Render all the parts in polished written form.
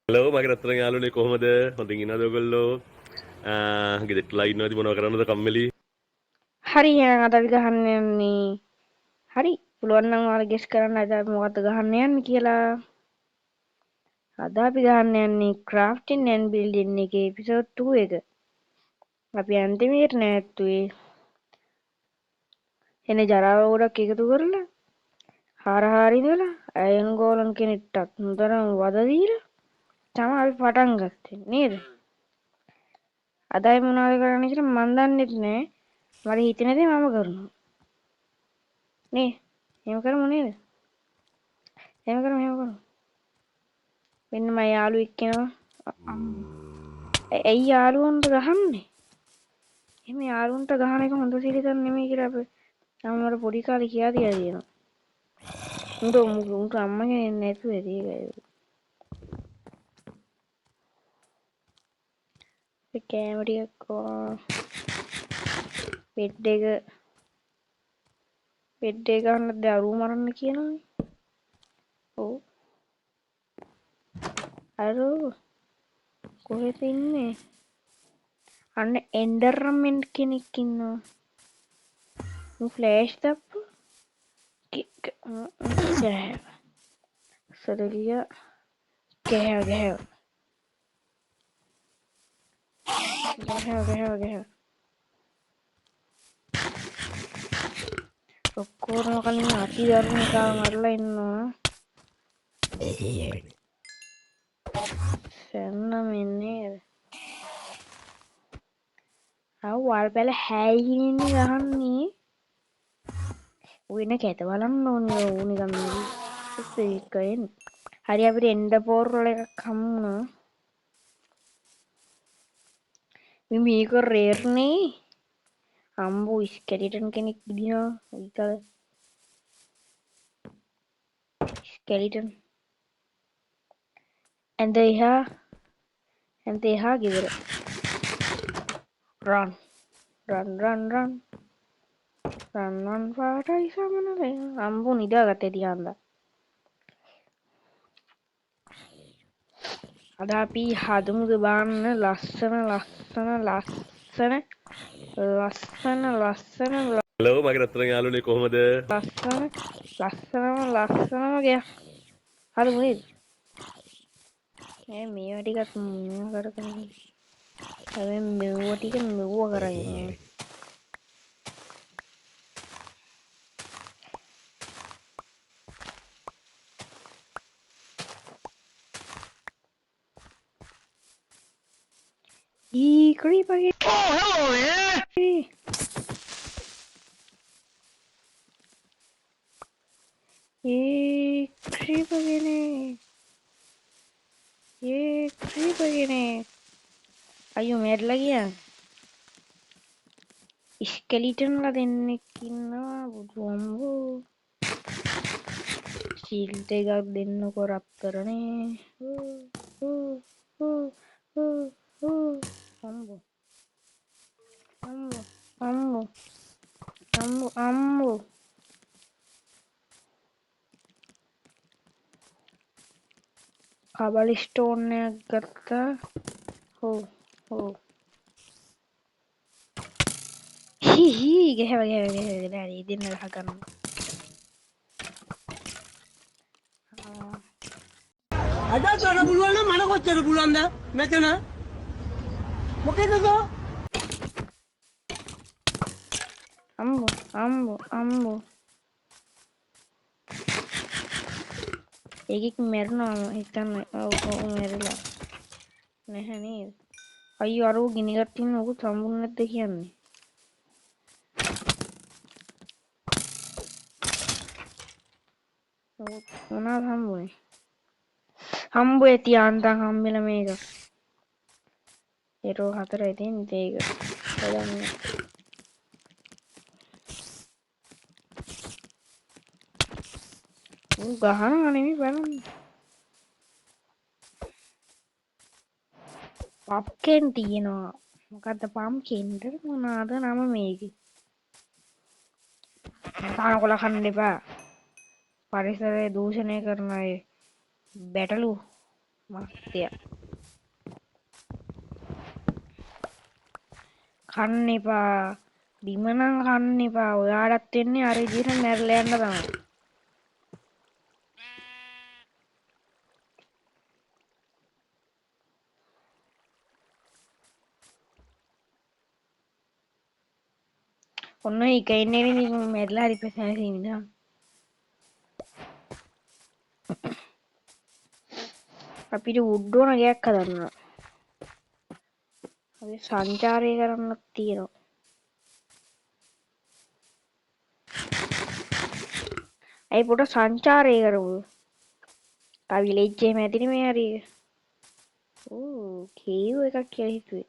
Hello මගේ රත්තරන් යාළුවනේ කොහමද? හොඳින් ඉන්නවද ඔයගොල්ලෝ? ගෙදරටලා ඉන්නවද මොනව කරන්නද කම්මැලි? හරි එහෙනම් අද අපි ගහන්න යන්නේ. හරි පුළුවන් නම් ඔයාලා ගෙස් කරන්න අද අපි මොකද්ද ගහන්න යන්නේ කියලා. අද අපි ගහන්න යන්නේ crafting and building එකේ episode 2 එක. අපි අන්තිමේට නැවතුනේ එනේ ජරාව ගොඩක් එකතු කරලා හාර ඉඳලා අයන් ගෝලන් කෙනෙක්ට හොඳටම වද දීලා තමයි අපි පටන් ගත්තේ නේද? අදයි මොනවද කරන්න කියලා මන් දන්නෙත් නෑ. මට හිතෙන දේ මම කරනවා. නේ? එහෙම කරමු නේද? එහෙම කරමු. මෙන්න මම යාළුවෙක් කෙනා ඇයි යාළුවන්ට ගහන්නේ? එහෙම යාළුවන්ට ගහන එක හොඳ සිරිතක් නෙමෙයි කියලා අපි අම්මට පොඩි කාලේ කියා තියලා තියෙනවා. උන්ට අම්ම කෙනෙක් නැතුව ඒකයි. ඒ කෑම ටිකක් බෙඩ් එක ගන්න දරුවෝ මරන්න කියනවානේ. ඔව්. අරෝ කොහෙද ඉන්නේ? අන්න එන්ඩර්මන් කෙනෙක් ඉන්නවා. උන් ෆ්ලෑෂ් දාපු ගෑව. සරලිය ගෑව. ඔක්කොම කලින් අති දරුණු එකව මරලා ඉන්නවා. සෙන්න මෙන්නේ. වල් පැල හැයිගෙන ගහන්නේ. වෙන කැත බලන්න ඕනේ නිකන් මේකෙන්. හරි අපිට එන්ඩ පෝරල් එකක් හම්බුණා. මේක රේර්නේ. අම්බෝ ස්කෙලිටන් කෙනෙක් ඉදිනවා. විතර ස්කෙලිටන් ඇඳ එහා ගෙදර රන් පාටයි සමනල අම්බු නිදාගත්තේ තියන්ද අද අපි හදමුද බාන්න ලස්සන හලෝ මගේ රත්තරන් යාළුවනේ කොහමද? ලස්සනම ගයක් හදමු නේද? මේවා ටිකත් මේවා කරගෙන හැබැයි මෙව්ව ටික මෙව්ව කරගෙන creeper again. Oh, hello there. Creeper again. අයියෝ මැරිලා ගියා. ස්කෙලිටන්ලා දෙන්නෙක් ඉන්නවා බුදු අම්බෝ. ෂීල්ඩ් එකක් දෙන්නකො රත්තරනේ. අම්මෝ කබල් ස්ටෝන් එකක් ගත්තා. හෝ ගැහව හරි දෙන්න ගහ ගන්න. අද තොර පුළුවන් නම් මන කොච්චර පුළුවන්ද මෙතන මොකේද අම්බෝ ඒකෙක් මැරුණාම හිතන්න. ඔව් මැරිලා නැහැ නේද? අයියෝ අර ගිනි ගත්තින්න ඔක සම්බුන්නේ නැද්ද කියන්නේ? මොනවද හම්බුනේ? හම්බුවේ තියාන්තම් හම්බෙලා මේක. ඒරෝ 4යි තියෙන්නේ ඒක. බලන්න. ගහනවා නෙමෙයි බලන්න. පම්කින් තියෙනවා. මොකද්ද පම්කින්ද මොනවාද නම මේකේ? තනකොළ කන්න එපා. පරිසරය දූෂණය කරන අය බැටළු මත්ය කන්න එපා බිම නම් කන්න එපා ඔයාලත් වෙන්නේ අර විදිහට මැරලා යන්න තමයි ඔන්න එක ඉන්නේ ඉතින් මැරලා හරි ප්‍රශ්නයක් ඉඳන් අපිට වුඩ් ඕන ගයක් හදන්න අපි සංචාරය කරන්නත් තියෙනවා ඇයි පොට සංචාරය කරමු විලේජ් එකේම ඇතිනේ මේ හරි ඕ කේව් එකක් කියලා හිතුවේ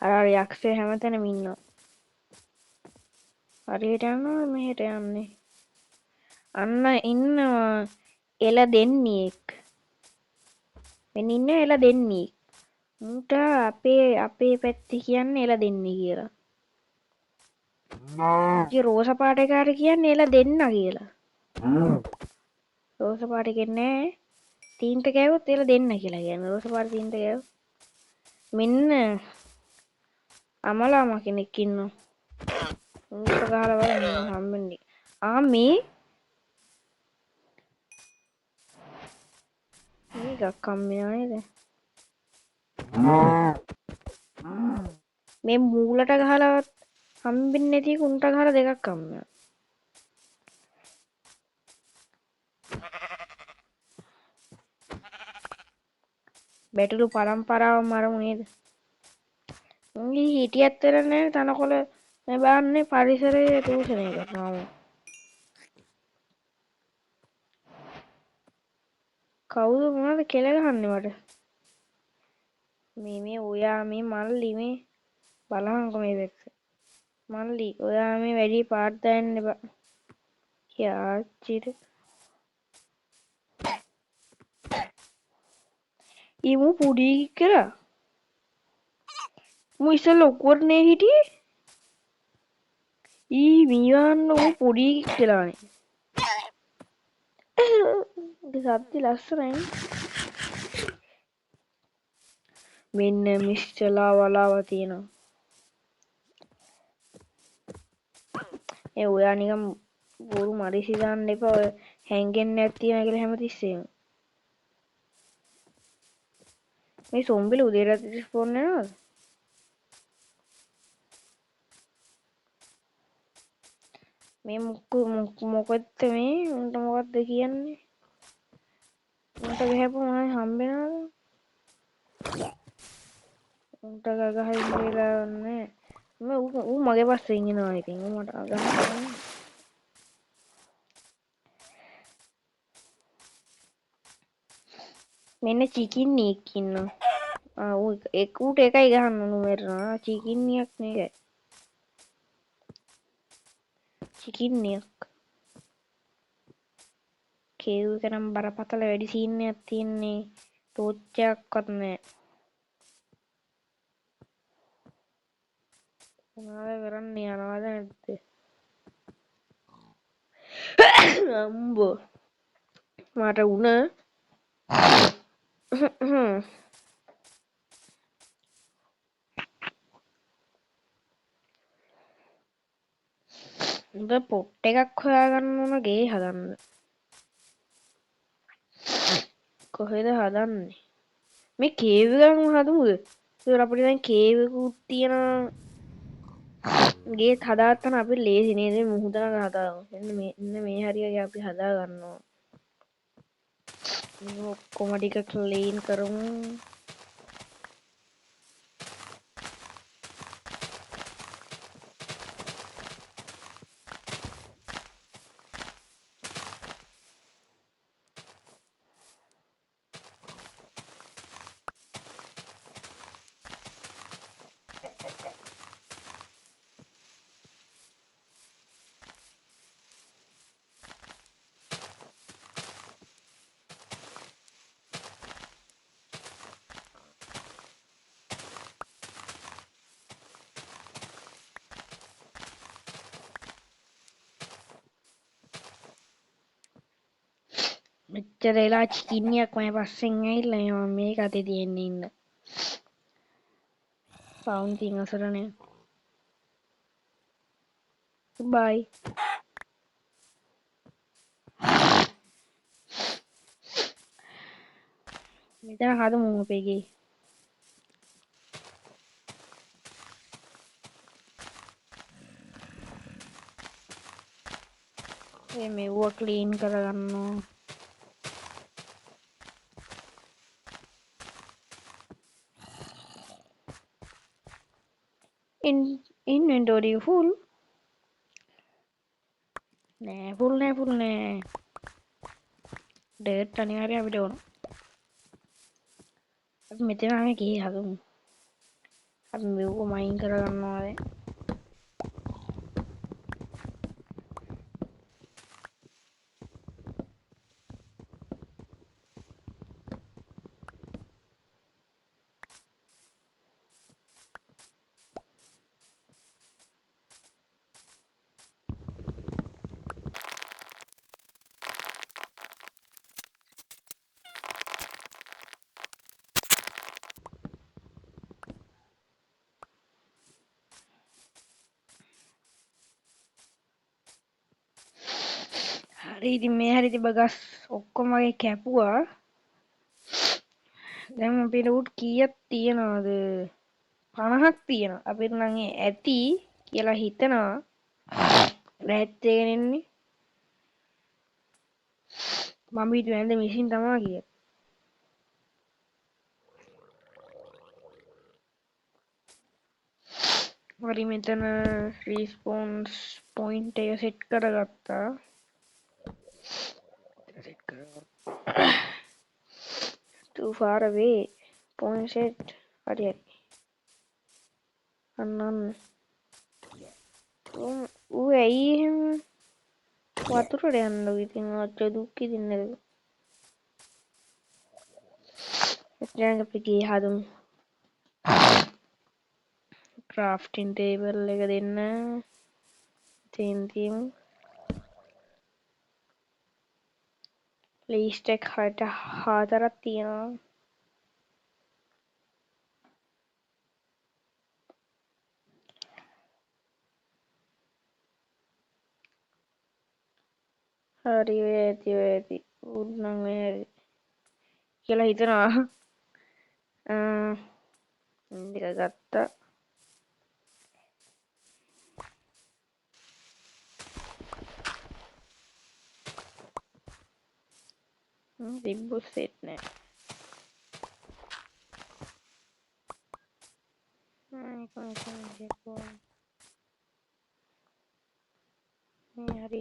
අර යක්ෂය හැමතැනම ඉන්නවා හරියට යනවා මෙහෙට යන්නේ අන්න ඉන්නවා එළ දෙන්නියෙක් මෙන්න ඉන්න එළ දෙන්නියෙක් මුට අපේ පැත්තේ කියන්නේ එළ දෙන්නේ කියලා ඉතින් රෝස පාට එකාට කියන්නේ එළ දෙන්න කියලා රෝස පාට කියන්නේ තීන්ත කෑවොත් එළ දෙන්න කියලා කියන්නේ රෝස පාට තීන්ත කෑවොත් මෙන්න අමලාම කෙනෙක් ඉන්නවා උන්ට ගහලා බලන්න හම්බෙන්නේ මේ එකක් හම්බෙනවා නේද මේ මූලට ගහලවත් හම්බෙන්නේ නැති උන්ට ගහලා දෙකක් හම්බෙනවා බැටළු පරම්පරාව මරමු නේද උන්ගේ හිටියත් වෙලනේ තනකොළ බාන්නේ පරිසරය දූෂණය කරනවා කවුද මොනවද කෙල ගහන්නේ මට මේ ඔයා මේ මල්ලි මේ බලහන්කො මේ පැත්ත මල්ලි ඔයා මේ වැඩි පාට දාන්න එපා යාච්චිට ඉමු පුඩි කරා මු ඉස්සෙල්ලා ඔක්කොටනේ හිටියේ මීවන්න පොඩි කියලානේ සත්ති ලස්සනයි මෙන්න මිස්ටලා වලාව තියෙනවා ඔයා නිකම් බොරු මරිසි දාන්න එපා ඔය හැංගෙන්න ඇත්තියෙන කියලා හැමතිස්සේම මේ සොම්බිල උදේට ස්පෝන් වෙනවද මේ මොකද්ද මේ උන්ට මොකද්ද කියන්නේ උන්ට ගහපු මොනවද හම්බෙනවද උන්ට ගහ ඉඳලා නැහැ ඌ මගේ පස්සේ ඉන්නවා ඉතින් ඌ මට ගහන්න මෙන්න චිකින්නියෙක් ඉන්නවා ඌ ඌට එකයි ගහන්න උණු මරනවා චිකින්නියක් නේ චිකින්නියක් කේව් එක නම් බරපතල වැඩි සීන් එකක් තියෙන්නේ තෝච්චයක්වත් නැහැ මොනවද කරන්න යනවද නැද්ද අම්බෝ මට උණ උඹ පොට් එකක් හොයාගන්න ඕන ගේ හදන්න කොහෙද හදන්නේ මේ කේව් එකක් හදමුද ඒතර අපිට දැන් කේව් එකකුත් තියෙනවා ගේත් හදාගත්තම අපිට ලේසි නේද මුහුදන හදාගමු මෙන්න මේ හරිය අපි හදා ගන්නවා ඔක්කොම ටික ක්ලීන් කරමු මෙච්චර වෙලා චිකින්නියක් මම පස්සෙන් ඇවිල්ලා මම මේක අතේ තියෙන්නේ ඉන්න. පවුන් තින් අසරණේ. බයි. මෙතන හදමු අපේ ගේ. මෙව්ව ක්ලීන් කරගන්නවා. Inventory full. නෑ full නෑ. ඩර්ට් අනිවාර්යයෙන් අපිට ඕන. අපි මෙතන ආවේ ගේ හදමු. අපි මෙව්ව මයින් කරගන්නවා දැන්. හරි ඉතින් මේ හැරි තිබ්බ ගස් ඔක්කොම වගේ කැපුවා. දැන් අපිට උඩ් කීයක් තියනවද? 50ක් තියෙනවා. අපිට නම් ඇති කියලා හිතනවා. රැත් එකගෙන ඉන්නේ. මම හිතුවේ ඇඳ මිෂින් තමයි කියලා. හරි මෙතන රිස්පොන්ස් පොයින්ට් එක සෙට් කරගත්තා. සෙට් කරගත්තා. too far away point set හරි. අන්න ඌ ඇයි එහෙම වතුරට යන්නද ඉතින් අච්ච දුක් ඉදින්නද? එතන අපි ගේ හදමු. crafting table එක දෙන්න. තියමු. ලීස්ට් එක 4ක් තියෙනවා. හරි ඔය ඇති උන්නම් ඔය කියලා හිතනවා. දෙක ගත්තා. තිබ්බු සෙට් නෑ. හරි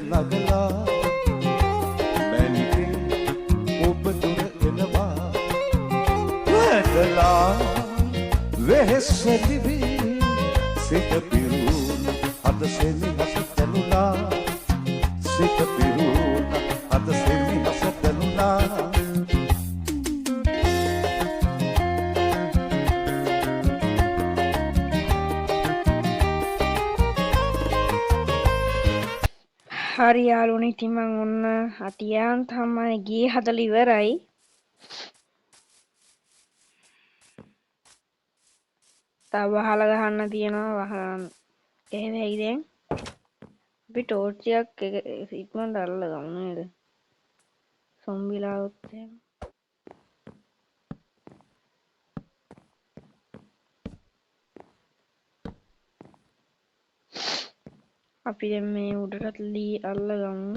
නගලා මැනිකේ ඔබ දුර එනවා වැදලා වෙහෙසෙලි සිත පිරුණ අද සෙනෙහස තනුලා සිත පිරුණ අද සෙනෙහස තනුලා හරි යාළුවනේ ඉතින් මම ඔන්න අතියාන් තමයි ගියේ හදලා ඉවරයි. තව වහල ගහන්න තියෙනවා වහලන්න. එහෙමයි දැන්. අපි ටෝච් එකක් ඉක්මනට අල්ල ගමු නේද? සොම්බිලා આવුත් එහෙම. අපි දැන් මේ උඩටත් ලී අල්ල ගමු.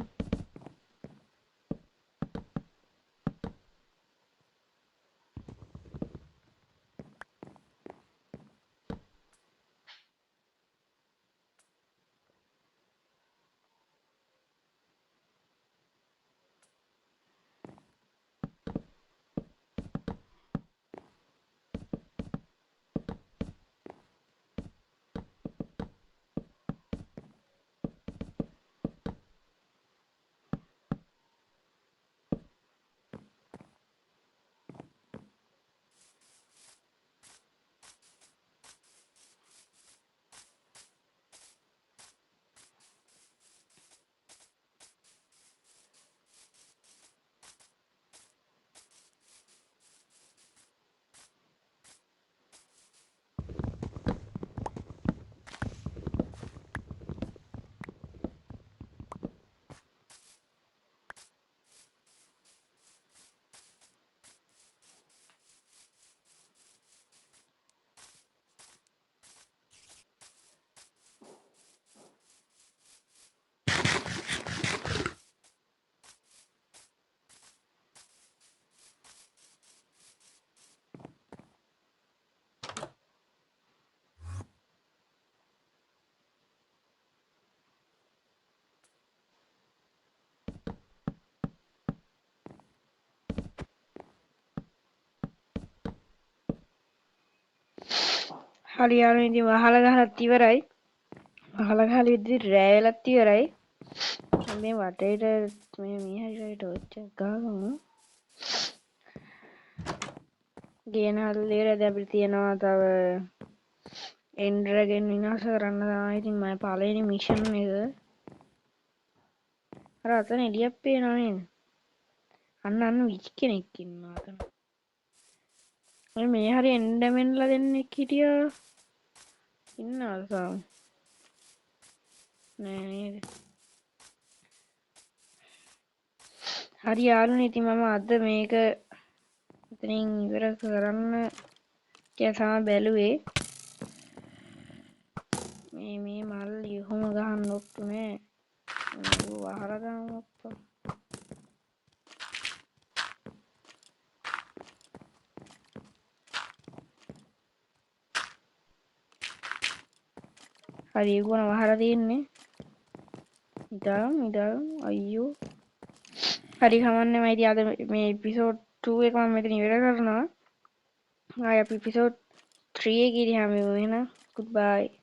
හරි යාළුවනේ ඉතින් වහලා ගහලත් ඉවරයි. වහලා ගහලා ඉදිරි රෑ වෙලත් ඉවරයි. මේ වටේට මේ හරියට ටෝච් එකක් ගහගමු. ගේන හල්ලේට අපිට තියෙනවා තව එන්ඩ්‍රගෙන් විනාශ කරන්න තමයි ඉතින් මම පළවෙනි මිෂන් එක. අර අතන එළියක් පේනවා නේද? අන්න විච් කෙනෙක් ඉන්නවා අතන. මේ හරි එන්ඩමෙන්ලා දෙන්නෙක් හිටියා. ඉන්නවද තාම? නෑ නේද? හරි යාළුවනේ ඉතින් මම අද මේක එතනින් ඉවර කරන්න කියලා තමයි බැලුවේ. මේ මල්ලි ඔහොම ගහන්න ඔත්තු නෑ. වහලා දාමු ඔක්කොම. හරි ඒගොල්ලෝ වහලා තියෙන්නේ. ඉදාම් අයියෝ. හරි කමන්නේ මම ඉතින් අද මේ එපිසෝඩ් 2 එක මම මෙතන ඉවර කරනවා. ආයෙ අපි එපිසෝඩ් 3 එකේදී හමු වෙනවා. goodbye.